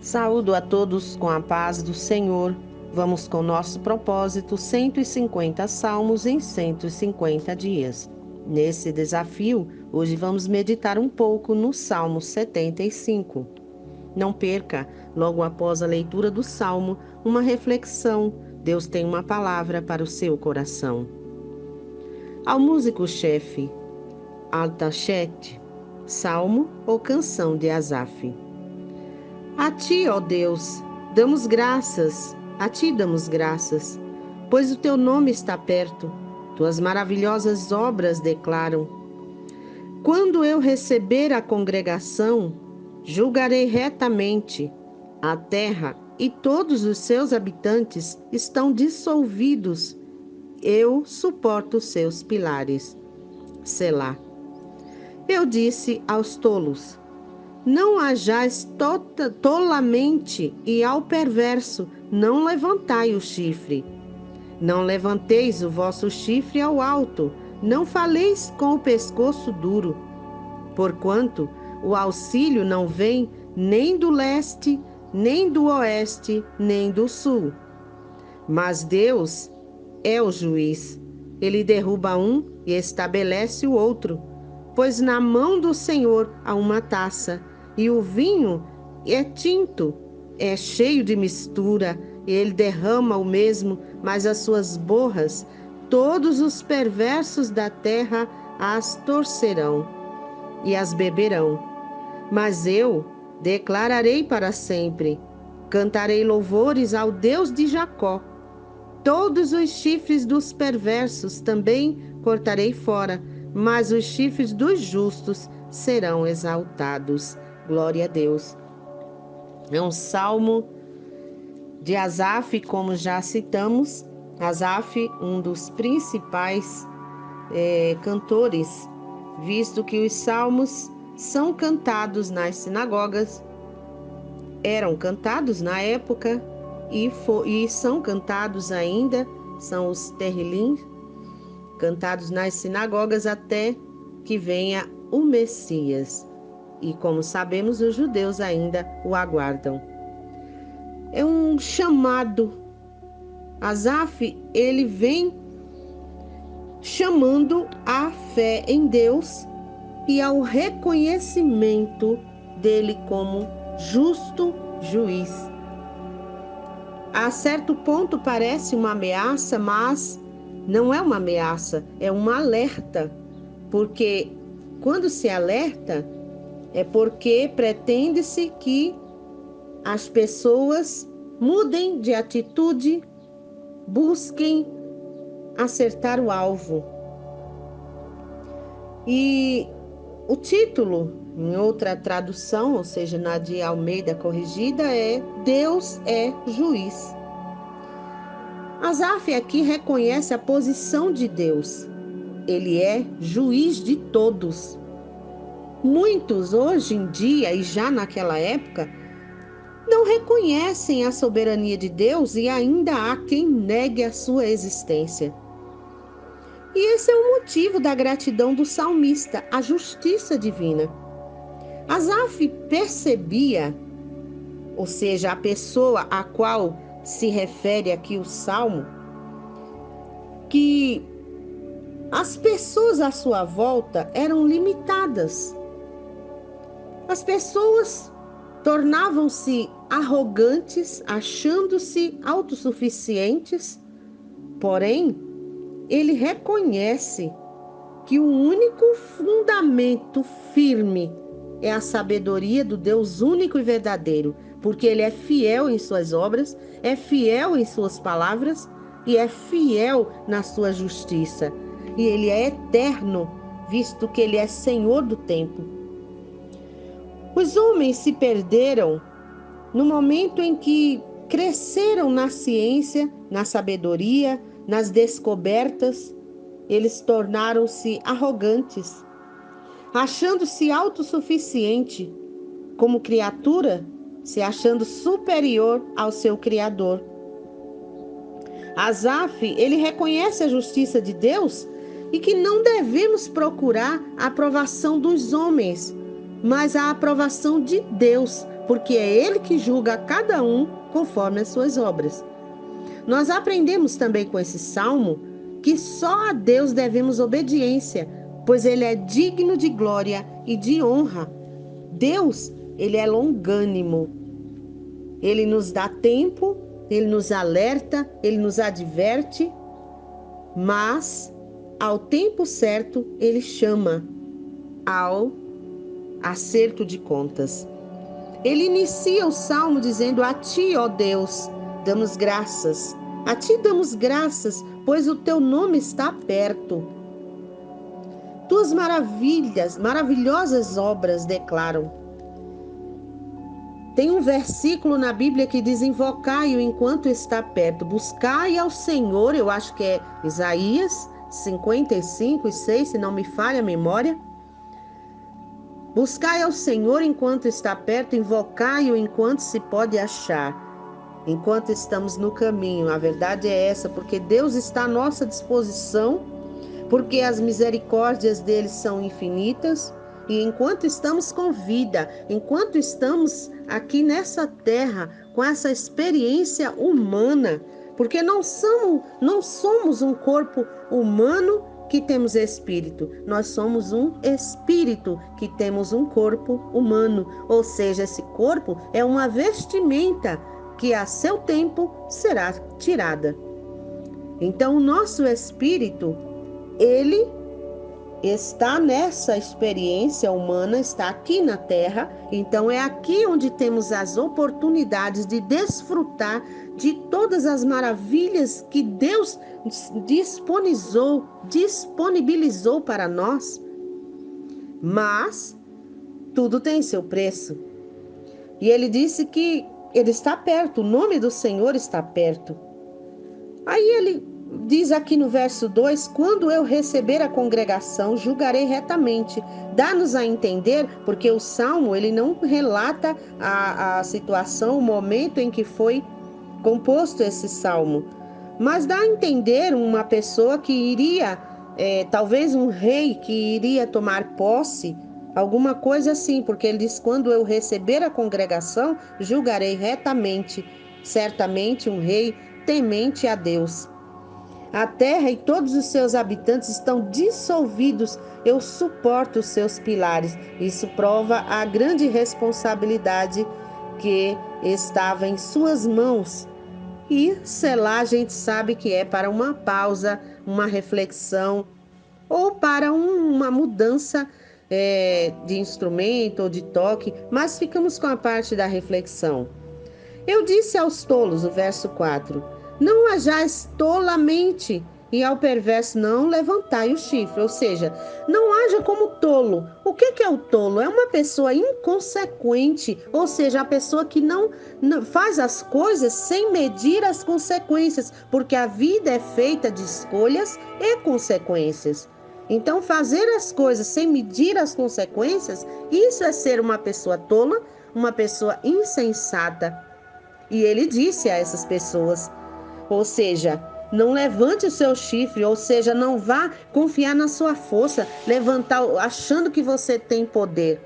Saúdo a todos com a paz do Senhor. Vamos com nosso propósito 150 salmos em 150 dias. Nesse desafio, hoje vamos meditar um pouco no Salmo 75. Não perca, logo após a leitura do Salmo, uma reflexão. Deus tem uma palavra para o seu coração. Ao músico-chefe, Altachet, Salmo ou Canção de Asaf. A ti, ó Deus, damos graças, a ti damos graças, pois o teu nome está perto, tuas maravilhosas obras declaram. Quando eu receber a congregação, julgarei retamente. A terra e todos os seus habitantes estão dissolvidos. Eu suporto seus pilares. Selá. Eu disse aos tolos: não hajais tolamente, e ao perverso não levantai o chifre. Não levanteis o vosso chifre ao alto, não faleis com o pescoço duro. Porquanto o auxílio não vem nem do leste, nem do oeste, nem do sul. Mas Deus é o juiz. Ele derruba um e estabelece o outro. Pois na mão do Senhor há uma taça, e o vinho é tinto, é cheio de mistura, e ele derrama o mesmo, mas as suas borras, todos os perversos da terra as torcerão e as beberão. Mas eu declararei para sempre, cantarei louvores ao Deus de Jacó. Todos os chifres dos perversos também cortarei fora, mas os chifres dos justos serão exaltados. Glória a Deus. É um salmo de Asaf, como já citamos. Asaf, um dos principais cantores, visto que os salmos são cantados nas sinagogas, eram cantados na época e são cantados ainda, são os Terrilim, cantados nas sinagogas até que venha o Messias. E como sabemos, os judeus ainda o aguardam. É um chamado. Asaf, ele vem chamando à fé em Deus e ao reconhecimento dele como justo juiz. A certo ponto parece uma ameaça, mas não é uma ameaça, é um alerta. Porque quando se alerta, é porque pretende-se que as pessoas mudem de atitude, busquem acertar o alvo. E o título, em outra tradução, ou seja, na de Almeida Corrigida, é Deus é juiz. Asaf aqui reconhece a posição de Deus. Ele é juiz de todos. Muitos hoje em dia e já naquela época não reconhecem a soberania de Deus e ainda há quem negue a sua existência. E esse é o motivo da gratidão do salmista, a justiça divina. Asaf percebia, ou seja, a pessoa a qual se refere aqui o salmo, que as pessoas à sua volta eram limitadas. As pessoas tornavam-se arrogantes, achando-se autossuficientes, porém, ele reconhece que o único fundamento firme é a sabedoria do Deus único e verdadeiro, porque ele é fiel em suas obras, é fiel em suas palavras e é fiel na sua justiça. E ele é eterno, visto que ele é Senhor do tempo. Os homens se perderam no momento em que cresceram na ciência, na sabedoria, nas descobertas. Eles tornaram-se arrogantes, achando-se autossuficiente, como criatura, se achando superior ao seu Criador. Asaf, ele reconhece a justiça de Deus e que não devemos procurar a aprovação dos homens, mas a aprovação de Deus, porque é Ele que julga cada um conforme as suas obras. Nós aprendemos também com esse salmo que só a Deus devemos obediência, pois Ele é digno de glória e de honra. Deus, Ele é longânimo. Ele nos dá tempo, Ele nos alerta, Ele nos adverte, mas ao tempo certo Ele chama ao acerto de contas. Ele inicia o salmo dizendo: a Ti, ó Deus, damos graças. A Ti damos graças, pois o Teu nome está perto. Tuas maravilhosas obras declaram. Tem um versículo na Bíblia que diz: invocai-o enquanto está perto. Buscai ao Senhor, eu acho que é Isaías 55:6, se não me falha a memória. Buscai ao Senhor enquanto está perto, invocai-o enquanto se pode achar, enquanto estamos no caminho. A verdade é essa, porque Deus está à nossa disposição, porque as misericórdias dele são infinitas, e enquanto estamos com vida, enquanto estamos aqui nessa terra, com essa experiência humana, porque não somos um corpo humano que temos espírito, nós somos um espírito que temos um corpo humano, ou seja, esse corpo é uma vestimenta que a seu tempo será tirada. Então o nosso espírito, ele está nessa experiência humana, está aqui na terra, então é aqui onde temos as oportunidades de desfrutar de todas as maravilhas que Deus disponibilizou para nós. Mas tudo tem seu preço. E ele disse que ele está perto, o nome do Senhor está perto. Aí ele diz aqui no verso 2: quando eu receber a congregação, julgarei retamente. Dá-nos a entender, porque o Salmo ele não relata a situação, o momento em que foi composto esse Salmo, mas dá a entender uma pessoa que iria, talvez um rei que iria tomar posse, alguma coisa assim, porque ele diz: quando eu receber a congregação, julgarei retamente. Certamente um rei temente a Deus. A terra e todos os seus habitantes estão dissolvidos, eu suporto os seus pilares. Isso prova a grande responsabilidade que estava em suas mãos. E Selá a gente sabe que é para uma pausa, uma reflexão, ou para uma mudança de instrumento ou de toque, mas ficamos com a parte da reflexão. Eu disse aos tolos, o verso 4, não hajais tolamente, e ao perverso não levantai o chifre, ou seja, não haja como tolo. O que é o tolo? É uma pessoa inconsequente, ou seja, a pessoa que não faz as coisas sem medir as consequências, porque a vida é feita de escolhas e consequências. Então, fazer as coisas sem medir as consequências, isso é ser uma pessoa tola, uma pessoa insensata. E ele disse a essas pessoas, ou seja, não levante o seu chifre, ou seja, não vá confiar na sua força, levantar achando que você tem poder.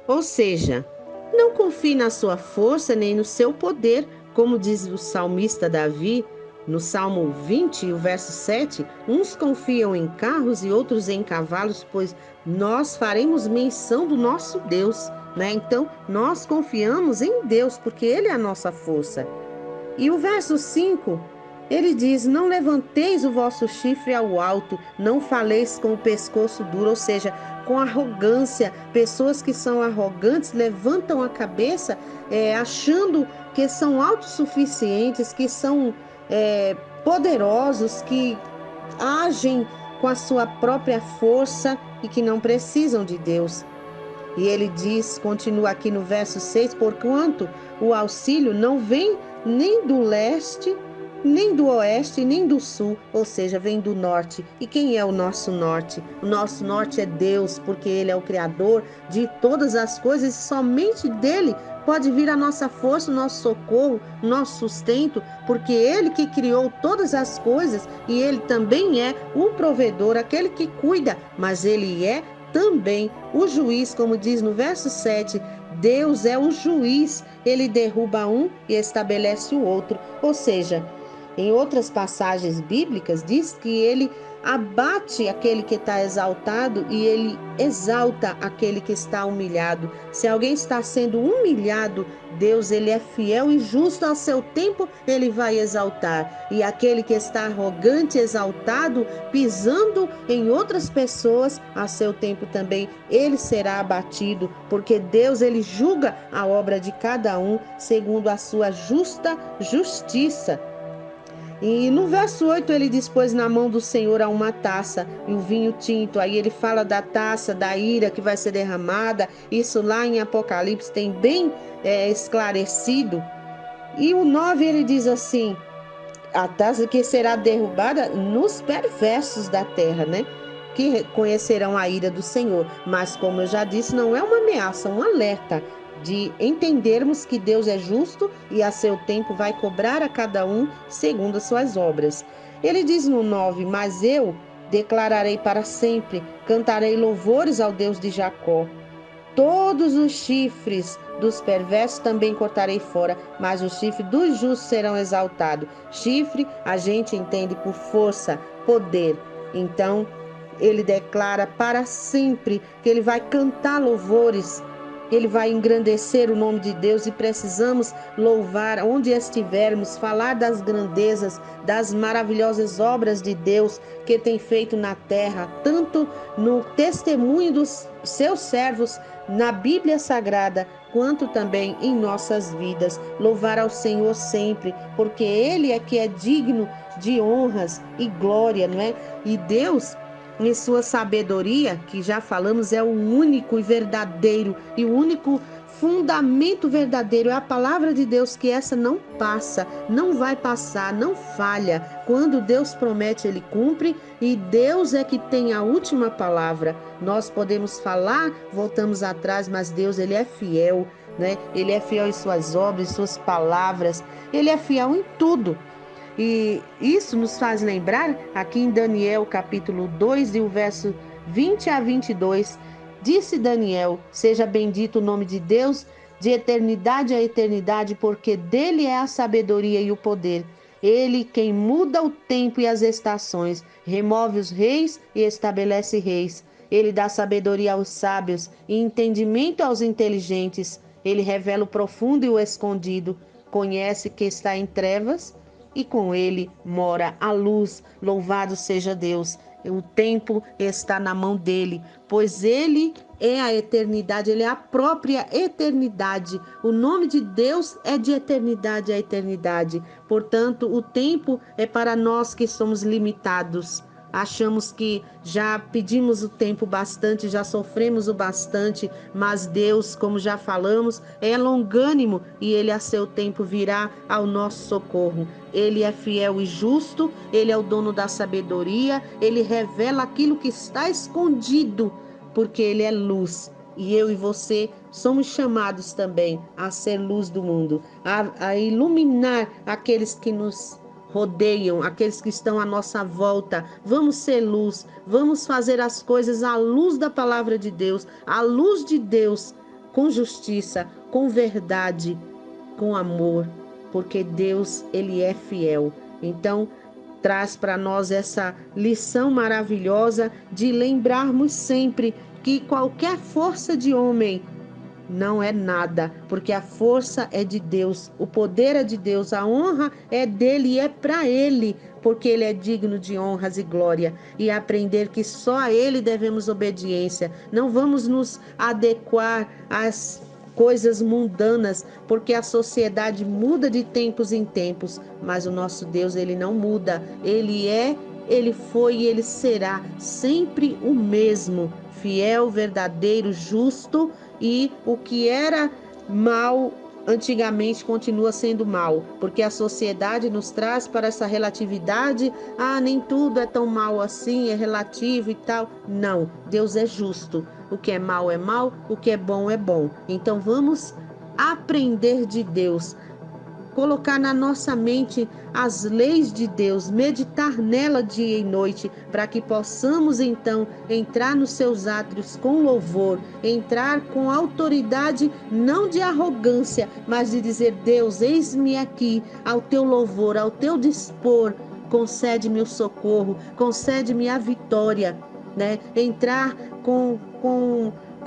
Ou seja, não confie na sua força nem no seu poder, como diz o salmista Davi, no Salmo 20, o verso 7, uns confiam em carros e outros em cavalos, pois nós faremos menção do nosso Deus, né? Então, nós confiamos em Deus, porque Ele é a nossa força. E o verso 5, ele diz: não levanteis o vosso chifre ao alto, não faleis com o pescoço duro, ou seja, com arrogância. Pessoas que são arrogantes levantam a cabeça achando que são autossuficientes, que são poderosos, que agem com a sua própria força e que não precisam de Deus. E ele diz, continua aqui no verso 6, porquanto o auxílio não vem nem do leste, nem do oeste, nem do sul, ou seja, vem do norte. E quem é o nosso norte? O nosso norte é Deus, porque Ele é o Criador de todas as coisas e somente dele pode vir a nossa força, o nosso socorro, o nosso sustento, porque Ele que criou todas as coisas e Ele também é o provedor, aquele que cuida, mas Ele é também o juiz, como diz no verso 7, Deus é o juiz, ele derruba um e estabelece o outro. Ou seja, em outras passagens bíblicas, diz que ele abate aquele que está exaltado e ele exalta aquele que está humilhado. Se alguém está sendo humilhado, Deus, ele é fiel e justo, ao seu tempo ele vai exaltar. E aquele que está arrogante, exaltado, pisando em outras pessoas, a seu tempo também ele será abatido, porque Deus, ele julga a obra de cada um segundo a sua justa justiça. E no verso 8 ele diz: pois na mão do Senhor há uma taça e o vinho tinto. Aí ele fala da taça, da ira que vai ser derramada. Isso lá em Apocalipse tem bem esclarecido. E o 9 ele diz assim: a taça que será derrubada nos perversos da terra, né? Que conhecerão a ira do Senhor. Mas, como eu já disse, não é uma ameaça, um alerta de entendermos que Deus é justo e a seu tempo vai cobrar a cada um segundo as suas obras. Ele diz no 9: mas eu declararei para sempre, cantarei louvores ao Deus de Jacó. Todos os chifres dos perversos também cortarei fora, mas os chifres dos justos serão exaltados. Chifre a gente entende por força, poder. Então, ele declara para sempre que ele vai cantar louvores, ele vai engrandecer o nome de Deus, e precisamos louvar onde estivermos, falar das grandezas, das maravilhosas obras de Deus que tem feito na terra, tanto no testemunho dos seus servos na Bíblia Sagrada, quanto também em nossas vidas. Louvar ao Senhor sempre, porque Ele é que é digno de honras e glória, não é? E Deus, em sua sabedoria, que já falamos, é o único e verdadeiro, e o único fundamento verdadeiro é a palavra de Deus, que essa não passa, não vai passar, não falha. Quando Deus promete, ele cumpre, e Deus é que tem a última palavra. Nós podemos falar, voltamos atrás, mas Deus, ele é fiel, né? Ele é fiel em suas obras, em suas palavras, ele é fiel em tudo. E isso nos faz lembrar, aqui em Daniel capítulo 2, e o verso 20 a 22, disse Daniel: seja bendito o nome de Deus de eternidade a eternidade, porque dele é a sabedoria e o poder. Ele quem muda o tempo e as estações, remove os reis e estabelece reis. Ele dá sabedoria aos sábios e entendimento aos inteligentes. Ele revela o profundo e o escondido, conhece que está em trevas e com ele mora a luz. Louvado seja Deus. O tempo está na mão dele, pois ele é a eternidade, ele é a própria eternidade. O nome de Deus é de eternidade a eternidade. Portanto, o tempo é para nós que somos limitados. Achamos que já pedimos o tempo bastante, já sofremos o bastante, mas Deus, como já falamos, é longânimo e ele a seu tempo virá ao nosso socorro. Ele é fiel e justo, ele é o dono da sabedoria, ele revela aquilo que está escondido, porque ele é luz. E eu e você somos chamados também a ser luz do mundo, a iluminar aqueles que nos rodeiam, aqueles que estão à nossa volta. Vamos ser luz, vamos fazer as coisas à luz da palavra de Deus, à luz de Deus, com justiça, com verdade, com amor, porque Deus, ele é fiel. Então, traz para nós essa lição maravilhosa de lembrarmos sempre que qualquer força de homem não é nada, porque a força é de Deus, o poder é de Deus, a honra é dele e é para ele, porque ele é digno de honras e glória. E aprender que só a ele devemos obediência. Não vamos nos adequar às coisas mundanas, porque a sociedade muda de tempos em tempos, mas o nosso Deus, ele não muda. Ele é, ele foi e ele será sempre o mesmo, fiel, verdadeiro, justo. E o que era mal antigamente continua sendo mal, porque a sociedade nos traz para essa relatividade. Nem tudo é tão mal assim, é relativo e tal. Não, Deus é justo. O que é mal, o que é bom. Então vamos aprender de Deus, colocar na nossa mente as leis de Deus, meditar nela dia e noite, para que possamos então entrar nos seus átrios com louvor, entrar com autoridade, não de arrogância, mas de dizer: Deus, eis-me aqui, ao teu louvor, ao teu dispor, concede-me o socorro, concede-me a vitória, né? Entrar com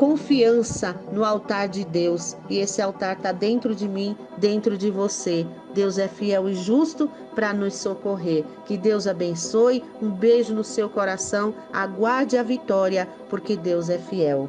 confiança no altar de Deus, e esse altar está dentro de mim, dentro de você. Deus é fiel e justo para nos socorrer. Que Deus abençoe. Um beijo no seu coração. Aguarde a vitória, porque Deus é fiel.